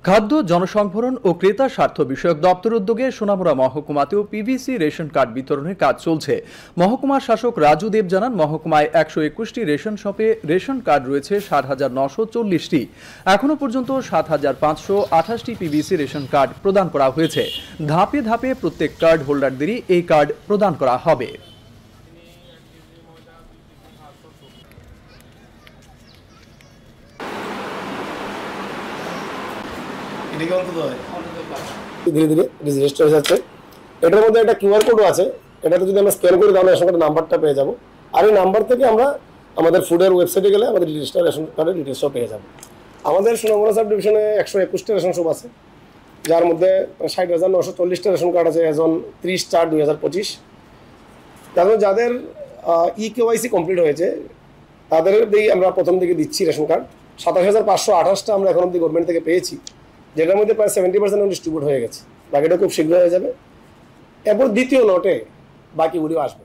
খাদ্য জনসংভরণ ও ক্রেতা স্বার্থ বিষয়ক দপ্তর উদ্যোগে সোনামুড়া মহকুমাতেও পিভিসি রেশন কার্ড বিতরণের কাজ চলছে। মহকুমার শাসক রাজু দেব জানান, মহকুমায় 121টি রেশন শপে রেশন কার্ড রয়েছে 7,940টি। এখনো পর্যন্ত 7,528টি পিভিসি রেশন কার্ড প্রদান করা হয়েছে। ধাপে ধাপে প্রত্যেক কার্ড হোল্ডারদেরই এই কার্ড প্রদান করা হবে। ধীরে ধীরে রেজিস্টার হয়ে যাচ্ছে। এটার মধ্যে একটা কিউআর কোডও আছে, এটাতে যদি আমরা স্ক্যান করি তাহলে রেশন কার্ডের নাম্বারটা পেয়ে যাবো। আর এই নাম্বার থেকে আমরা আমাদের ফুডের ওয়েবসাইটে গেলে আমাদের ডিটেলসটা রেশন কার্ডের ডিটেলসও পেয়ে যাবো। আমাদের সোনামুড়া সাব ডিভিশনে 121টা রেশন শপ আছে, যার মধ্যে 60,940টা রেশন কার্ড আছে এখন 30/4/2025। তারপরে যাদের KYC কমপ্লিট হয়েছে তাদের দিকে আমরা প্রথম দিকে দিচ্ছি রেশন কার্ড। 27,528টা আমরা এখন অব্দি গভর্নমেন্ট থেকে পেয়েছি, যেটার মধ্যে প্রায় 70% ডিস্ট্রিবিউট হয়ে গেছে। বাকিটা খুব শীঘ্র হয়ে যাবে। এরপর দ্বিতীয় লটে বাকিগুলিও আসবে।